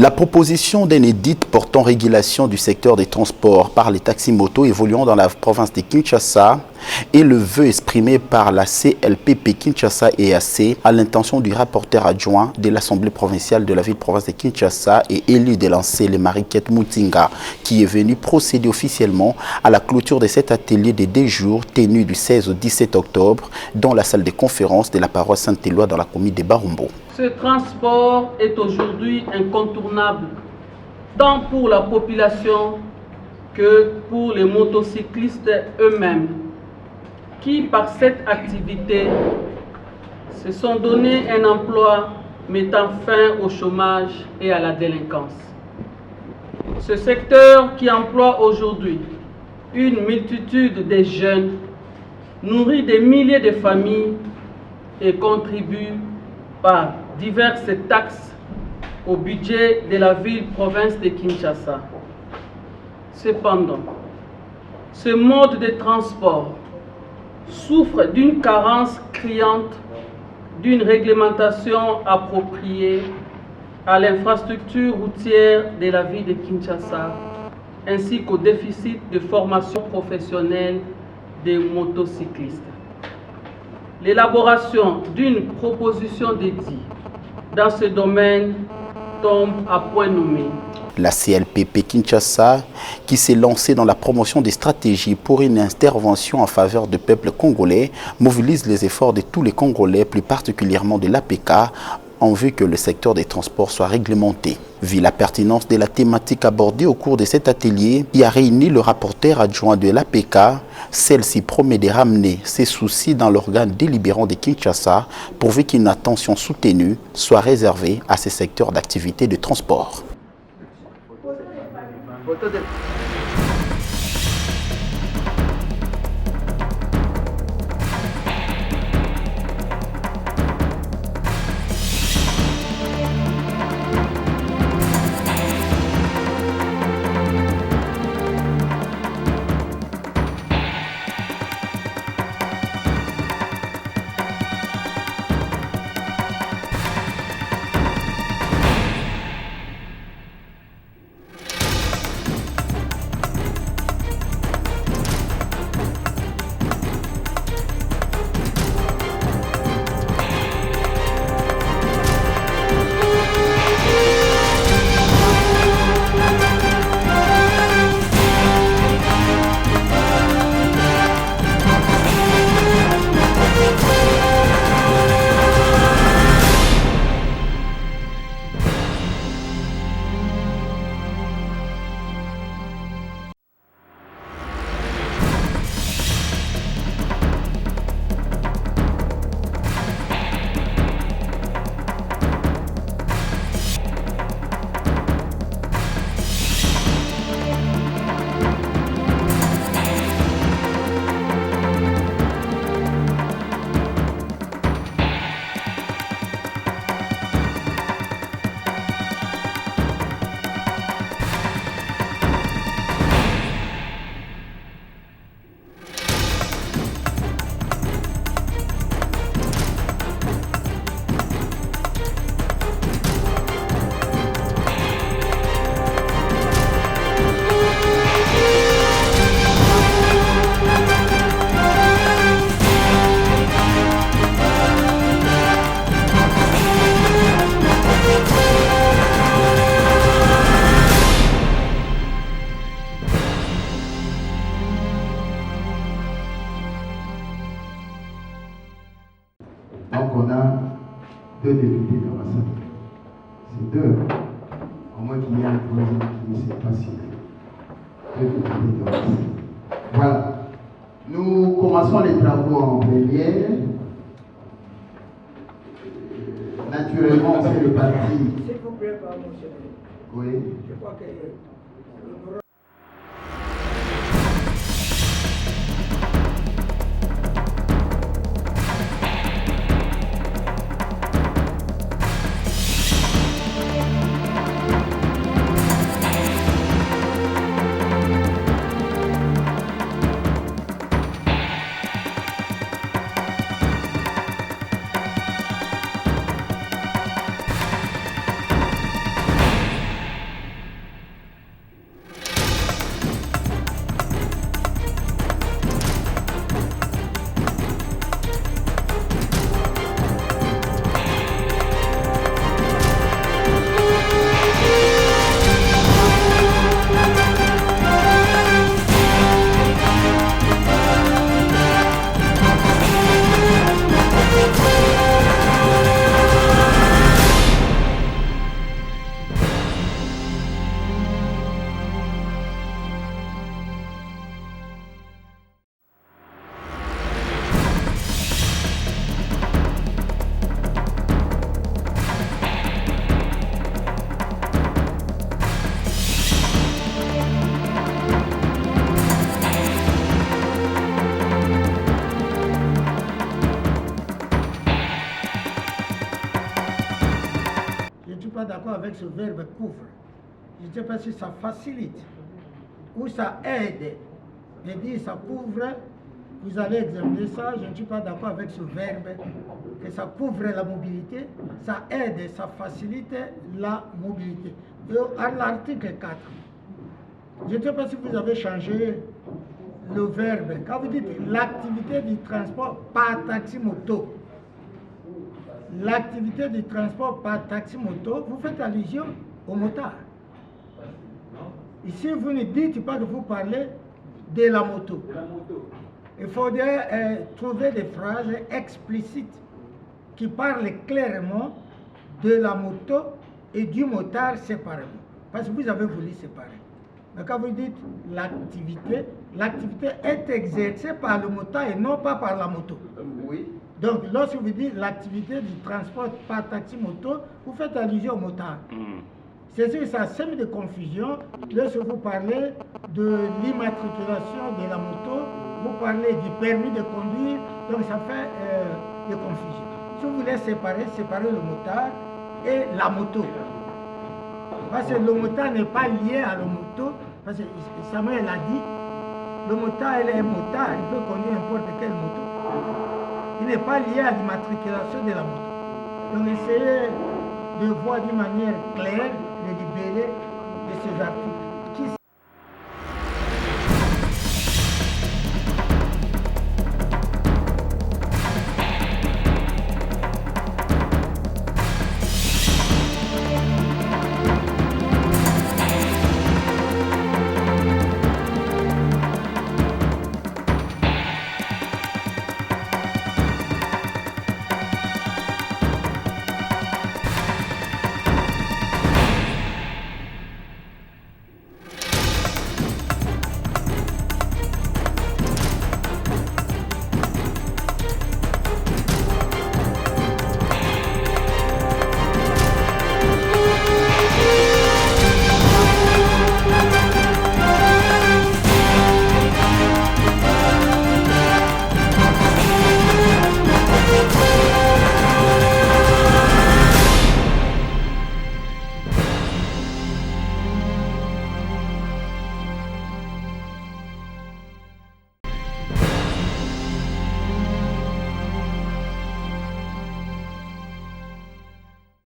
La proposition d'un édit portant régulation du secteur des transports par les taxis-motos évoluant dans la province de Kinshasa et le vœu exprimé par la CLPP Kinshasa EAC à l'intention du rapporteur adjoint de l'Assemblée provinciale de la ville-province de Kinshasa et élu de lancer les Mariquette Moutinga, qui est venu procéder officiellement à la clôture de cet atelier de 2 jours tenu du 16 au 17 octobre dans la salle de conférence de la paroisse Saint-Éloi dans la commune de Barumbo. Ce transport est aujourd'hui incontournable, tant pour la population que pour les motocyclistes eux-mêmes, qui par cette activité se sont donné un emploi mettant fin au chômage et à la délinquance. Ce secteur qui emploie aujourd'hui une multitude de jeunes, nourrit des milliers de familles et contribue par diverses taxes au budget de la ville-province de Kinshasa. Cependant, ce mode de transport souffre d'une carence criante d'une réglementation appropriée à l'infrastructure routière de la ville de Kinshasa, ainsi qu'au déficit de formation professionnelle des motocyclistes. L'élaboration d'une proposition d'édit dans ce domaine tombe à point nommé. La CLPP Kinshasa, qui s'est lancée dans la promotion des stratégies pour une intervention en faveur du peuple congolais, mobilise les efforts de tous les Congolais, plus particulièrement de l'APK, en vue que le secteur des transports soit réglementé. Vu la pertinence de la thématique abordée au cours de cet atelier, qui a réuni le rapporteur adjoint de l'APK, celle-ci promet de ramener ses soucis dans l'organe délibérant de Kinshasa, pourvu qu'une attention soutenue soit réservée à ces secteurs d'activité de transport. Donc on a 2 députés dans la salle. C'est 2. Au moins qu'il y ait un troisième qui ne s'est pas signé. 2 députés dans la salle. Voilà. Nous commençons les travaux en plénière. Naturellement, c'est le parti. S'il vous plaît, pardon, monsieur. Oui. Je crois que avec ce verbe couvre. Je ne sais pas si ça facilite ou ça aide. Je dis ça couvre, vous allez examiner ça, je ne suis pas d'accord avec ce verbe, que ça couvre la mobilité, ça aide, ça facilite la mobilité. Et à l'article 4, je ne sais pas si vous avez changé le verbe. Quand vous dites l'activité du transport par taxi-moto, l'activité du transport par taxi-moto, vous faites allusion au motard. Ici, vous ne dites pas que vous parlez de la moto. Il faudrait trouver des phrases explicites qui parlent clairement de la moto et du motard séparément. Parce que vous avez voulu séparer. Mais quand vous dites l'activité, l'activité est exercée par le motard et non pas par la moto. Oui. Donc, lorsque vous dites l'activité du transport par taxi-moto, vous faites allusion au motard. C'est sûr que ça sème de confusion. Lorsque vous parlez de l'immatriculation de la moto, vous parlez du permis de conduire, donc ça fait de confusion. Si vous voulez séparer le motard et la moto. Parce que le motard n'est pas lié à la moto, parce que Samuel a dit, le motard il est un motard, il peut conduire n'importe quelle moto. Il n'est pas lié à l'immatriculation de la moto. Donc essayez de voir d'une manière claire les libellés de ces articles.